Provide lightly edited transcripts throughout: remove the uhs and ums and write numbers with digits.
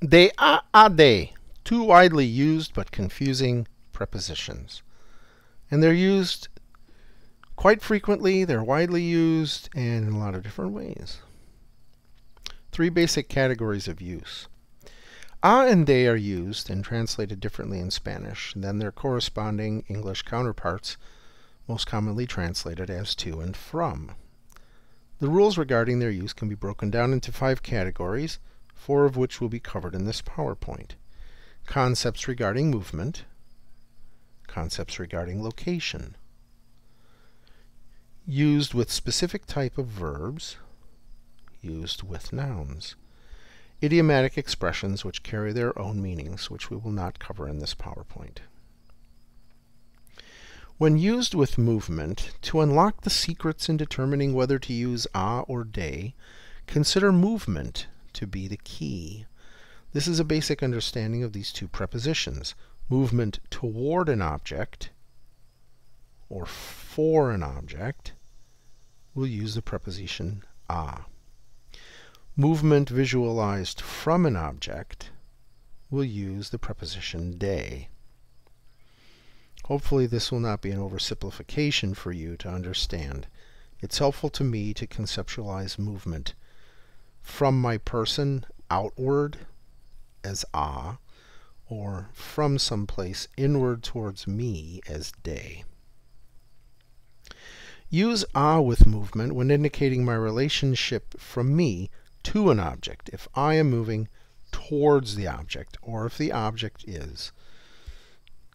De a de, two widely used but confusing prepositions. And they're used quite frequently, they're widely used, and in a lot of different ways. Three basic categories of use. A and de are used and translated differently in Spanish than their corresponding English counterparts, most commonly translated as to and from. The rules regarding their use can be broken down into 5 categories, 4 of which will be covered in this PowerPoint. Concepts regarding movement, concepts regarding location, used with specific type of verbs, used with nouns, idiomatic expressions which carry their own meanings, which we will not cover in this PowerPoint. When used with movement, to unlock the secrets in determining whether to use a or de, consider movement to be the key. This is a basic understanding of these two prepositions. Movement toward an object or for an object, we'll use the preposition a. Movement visualized from an object, we'll use the preposition de. Hopefully this will not be an oversimplification for you to understand. It's helpful to me to conceptualize movement from my person outward as a, or from someplace inward towards me as de. Use a with movement when indicating my relationship from me to an object, if I am moving towards the object, or if the object is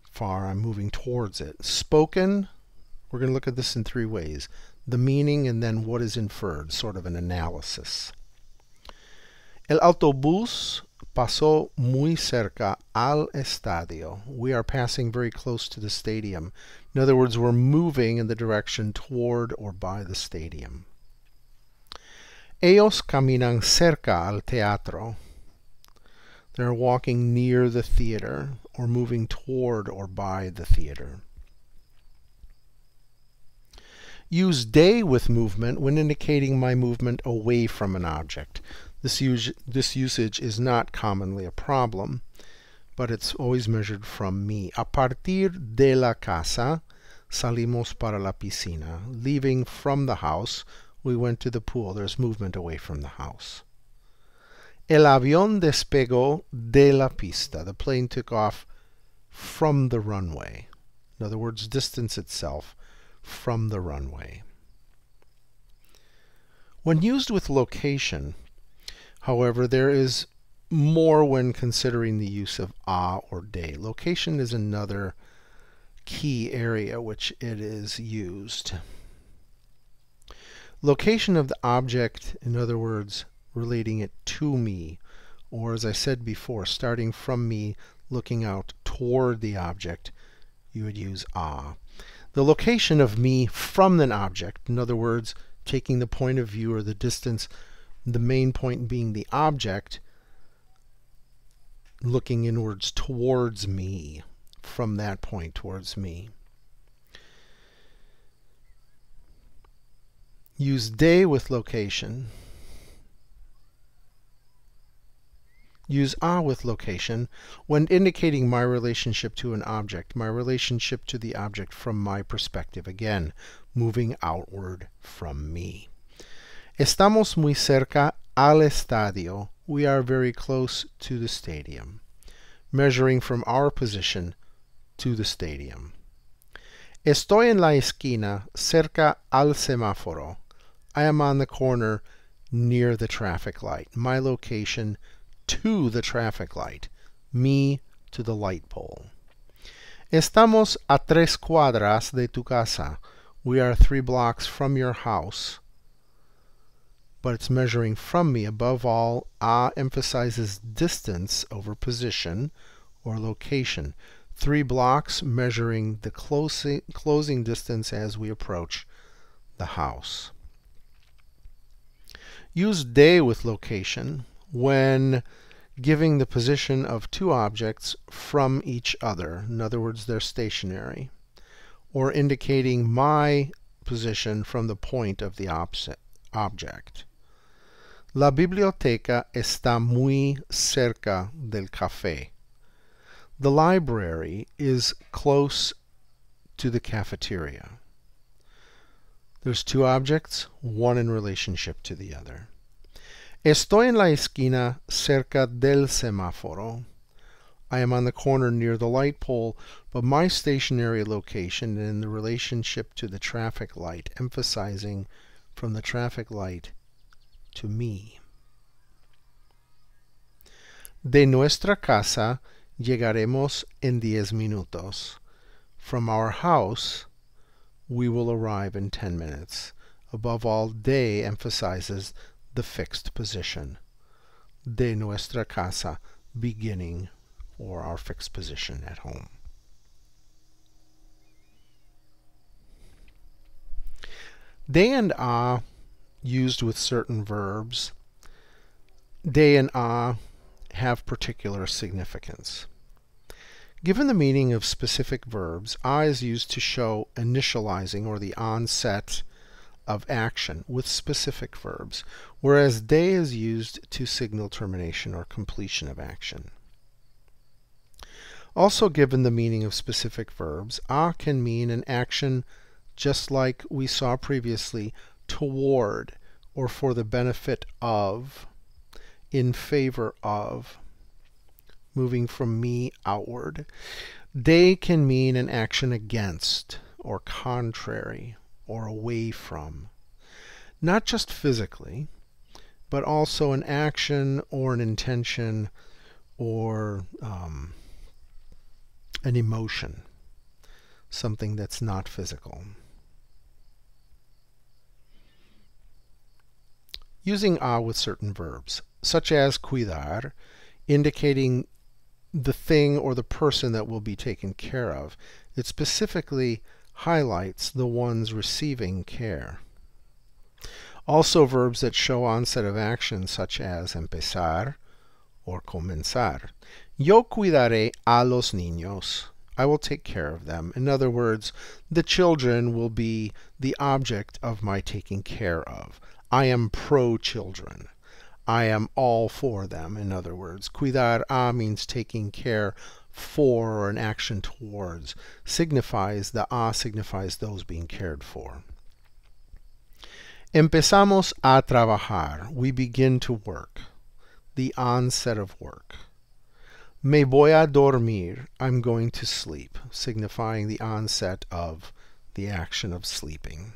far, I'm moving towards it. Spoken, we're going to look at this in 3 ways. The meaning and then what is inferred, sort of an analysis. El autobús pasó muy cerca al estadio. We are passing very close to the stadium. In other words, we're moving in the direction toward or by the stadium. Ellos caminan cerca al teatro. They're walking near the theater, or moving toward or by the theater. Use de with movement when indicating my movement away from an object. This usage is not commonly a problem, but it's always measured from me. A partir de la casa, salimos para la piscina. Leaving from the house, we went to the pool. There's movement away from the house. El avión despegó de la pista. The plane took off from the runway. In other words, distance itself from the runway. When used with location, however, there is more when considering the use of a or de. Location is another key area which it is used. Location of the object, in other words, relating it to me, or as I said before, starting from me, looking out toward the object, you would use a. The location of me from an object, in other words, taking the point of view or the distance, the main point being the object, looking inwards towards me, from that point towards me. Use de with location. Use a with location when indicating my relationship to an object, my relationship to the object from my perspective, again, moving outward from me. Estamos muy cerca al estadio. We are very close to the stadium, measuring from our position to the stadium. Estoy en la esquina cerca al semáforo. I am on the corner near the traffic light. My location to the traffic light. Me to the light pole. Estamos a 3 cuadras de tu casa. We are 3 blocks from your house. But it's measuring from me. Above all, a emphasizes distance over position or location. 3 blocks measuring the closing distance as we approach the house. Use de with location when giving the position of 2 objects from each other. In other words, they're stationary. Or indicating my position from the point of the opposite object. La biblioteca está muy cerca del café. The library is close to the cafeteria. There's two objects, one in relationship to the other. Estoy en la esquina cerca del semáforo. I am on the corner near the light pole, but my stationary location in the relationship to the traffic light, emphasizing from the traffic light to me. De nuestra casa llegaremos en 10 minutos. From our house, we will arrive in 10 minutes. Above all, de emphasizes the fixed position. De nuestra casa, beginning, or our fixed position at home. De and a used with certain verbs. De and a have particular significance. Given the meaning of specific verbs, a is used to show initializing or the onset of action with specific verbs, whereas de is used to signal termination or completion of action. Also, given the meaning of specific verbs, a can mean an action just like we saw previously, toward or for the benefit of, in favor of, moving from me outward. De can mean an action against or contrary or away from, not just physically, but also an action or an intention or an emotion, something that's not physical. Using a with certain verbs, such as cuidar, indicating the thing or the person that will be taken care of. It specifically highlights the ones receiving care. Also verbs that show onset of action, such as empezar or comenzar. Yo cuidaré a los niños. I will take care of them. In other words, the children will be the object of my taking care of. I am pro-children. I am all for them, in other words. Cuidar a means taking care for or an action towards. The a signifies those being cared for. Empezamos a trabajar. We begin to work. The onset of work. Me voy a dormir. I'm going to sleep, signifying the onset of the action of sleeping.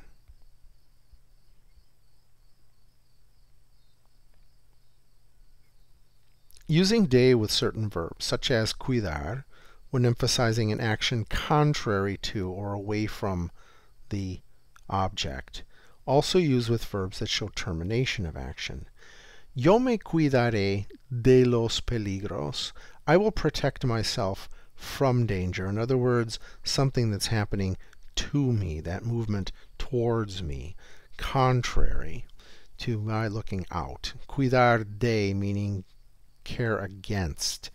Using de with certain verbs, such as cuidar, when emphasizing an action contrary to or away from the object. Also used with verbs that show termination of action. Yo me cuidaré de los peligros. I will protect myself from danger. In other words, something that's happening to me, that movement towards me, contrary to my looking out. Cuidar de meaning care against,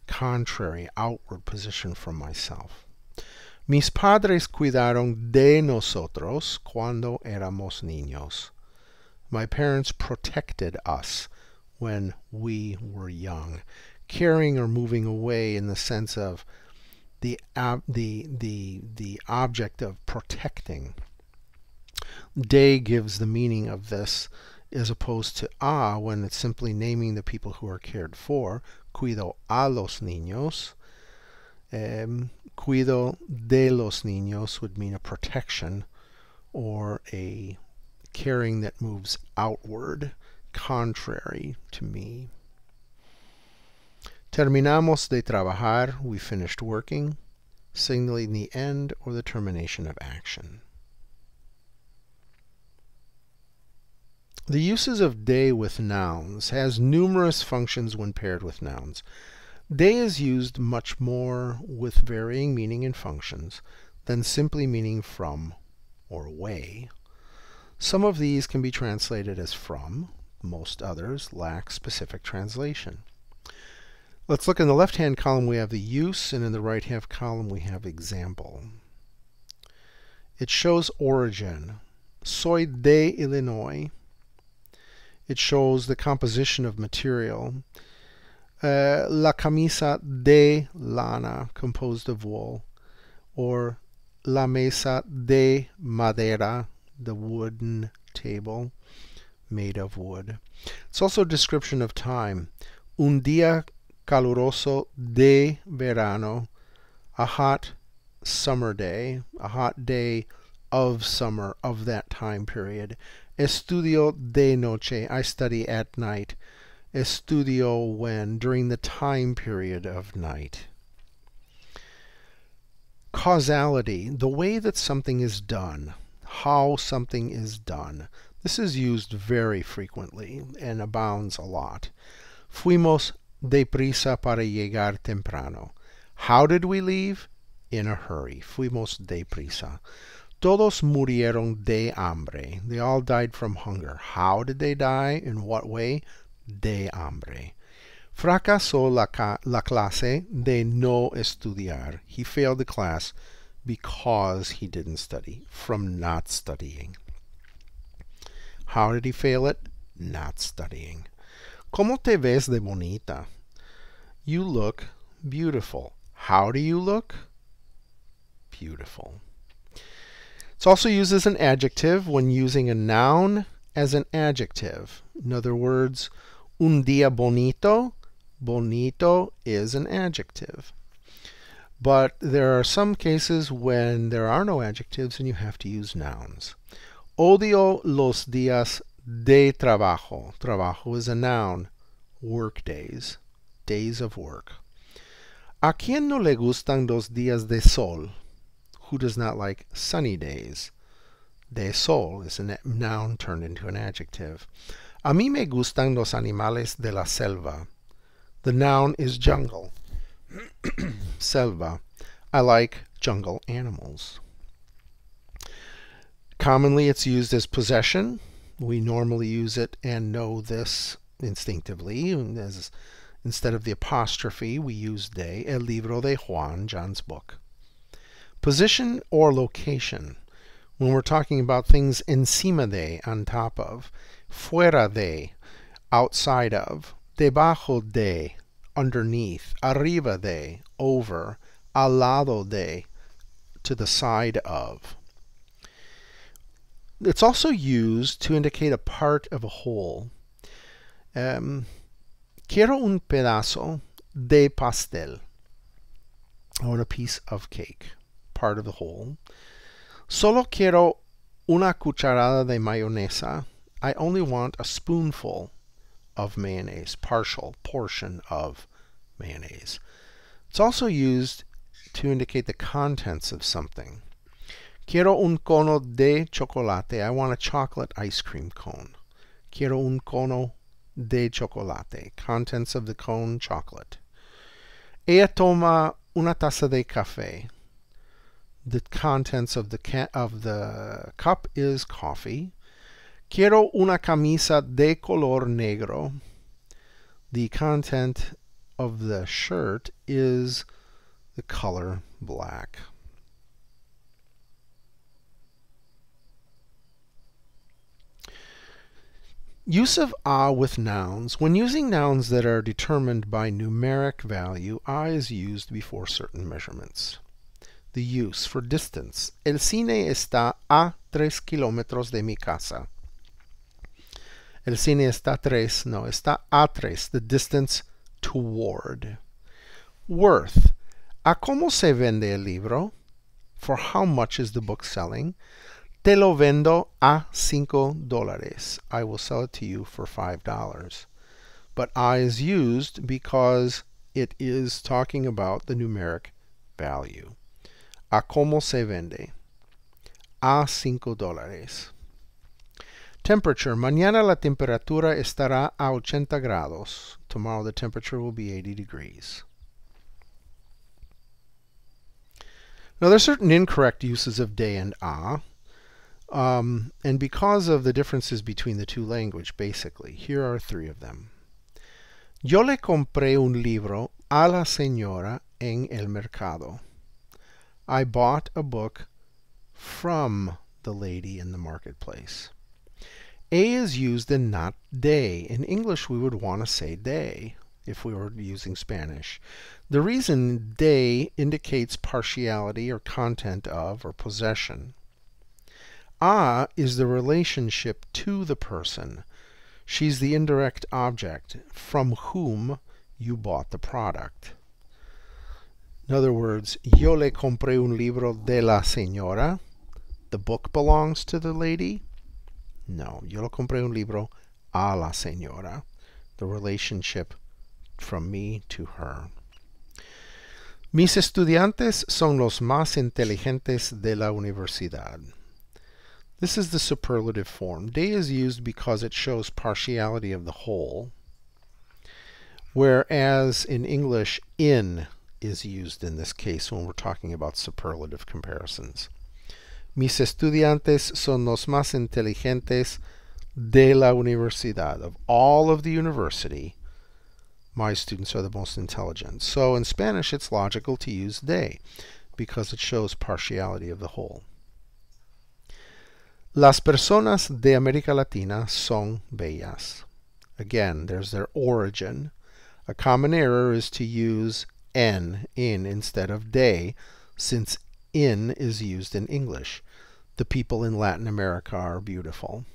contrary, outward position from myself. Mis padres cuidaron de nosotros cuando éramos niños. My parents protected us when we were young. Caring or moving away in the sense of the object of protecting. De gives the meaning of this as opposed to a when it's simply naming the people who are cared for. Cuido a los niños. Cuido de los niños would mean a protection or a caring that moves outward, contrary to me. Terminamos de trabajar. We finished working, signaling the end or the termination of action. The uses of de with nouns has numerous functions when paired with nouns. De is used much more with varying meaning and functions than simply meaning from or away. Some of these can be translated as from. Most others lack specific translation. Let's look in the left-hand column. We have the use, and in the right-hand column we have example. It shows origin. Soy de Illinois. It shows the composition of material. La camisa de lana, composed of wool. Or la mesa de madera, the wooden table made of wood. It's also a description of time. Un día caluroso de verano, a hot summer day, a hot day of summer, of that time period. Estudio de noche, I study at night. Estudio when, during the time period of night. Causality, the way that something is done, how something is done. This is used very frequently and abounds a lot. Fuimos deprisa para llegar temprano. How did we leave? In a hurry. Fuimos deprisa. Todos murieron de hambre. They all died from hunger. How did they die? In what way? De hambre. Fracasó la clase de no estudiar. He failed the class because he didn't study, from not studying. How did he fail it? Not studying. ¿Cómo te ves de bonita? You look beautiful. How do you look? Beautiful. It's also used as an adjective when using a noun as an adjective. In other words, un día bonito. Bonito is an adjective. But there are some cases when there are no adjectives and you have to use nouns. Odio los días de trabajo. Trabajo is a noun. Work days. Days of work. ¿A quién no le gustan los días de sol? Who does not like sunny days? De sol is a noun turned into an adjective. A mí me gustan los animales de la selva. The noun is jungle. Selva. I like jungle animals. Commonly it's used as possession. We normally use it and know this instinctively. Instead of the apostrophe, we use de. El libro de Juan, John's book. Position or location. When we're talking about things encima de, on top of. Fuera de, outside of. Debajo de, underneath. Arriba de, over. Al lado de, to the side of. It's also used to indicate a part of a whole. Quiero un pedazo de pastel. I want a piece of cake. Part of the whole. Solo quiero una cucharada de mayonesa. I only want a spoonful of mayonnaise. Partial portion of mayonnaise. It's also used to indicate the contents of something. Quiero un cono de chocolate. I want a chocolate ice cream cone. Quiero un cono de chocolate. Contents of the cone, chocolate. Ella toma una taza de café. The contents of the cup is coffee. Quiero una camisa de color negro. The content of the shirt is the color black. Use of a with nouns. When using nouns that are determined by numeric value, a is used before certain measurements. The use for distance. El cine está a 3 kilómetros de mi casa. El cine está a 3, the distance toward. Worth. ¿A cómo se vende el libro? For how much is the book selling? Te lo vendo a $5. I will sell it to you for $5. But a is used because it is talking about the numeric value. ¿A cómo se vende? A $5. Temperature. Mañana la temperatura estará a 80 grados. Tomorrow the temperature will be 80 degrees. Now there are certain incorrect uses of de and a. And because of the differences between the two languages, basically, here are 3 of them. Yo le compré un libro a la señora en el mercado. I bought a book from the lady in the marketplace. A is used and not de. In English, we would want to say de if we were using Spanish. The reason de indicates partiality or content of or possession. A is the relationship to the person. She's the indirect object from whom you bought the product. In other words, yo le compré un libro de la señora. The book belongs to the lady. No, yo le compré un libro a la señora. The relationship from me to her. Mis estudiantes son los más inteligentes de la universidad. This is the superlative form. De is used because it shows partiality of the whole, whereas in English, in is used in this case when we're talking about superlative comparisons. Mis estudiantes son los más inteligentes de la universidad. Of all of the university, my students are the most intelligent. So in Spanish, it's logical to use de because it shows partiality of the whole. Las personas de América Latina son bellas. Again, there's their origin. A common error is to use in instead of de, since in is used in English. The people in Latin America are beautiful.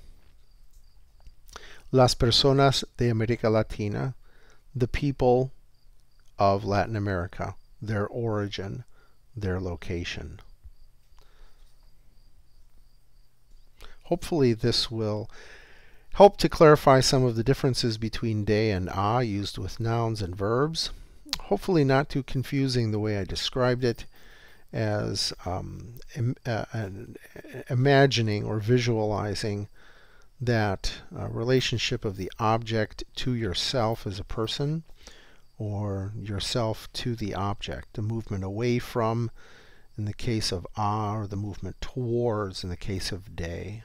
Las personas de América Latina, the people of Latin America, their origin, their location. Hopefully this will help to clarify some of the differences between de and a used with nouns and verbs. Hopefully not too confusing the way I described it, as imagining or visualizing that relationship of the object to yourself as a person, or yourself to the object, the movement away from in the case of a, or the movement towards in the case of de.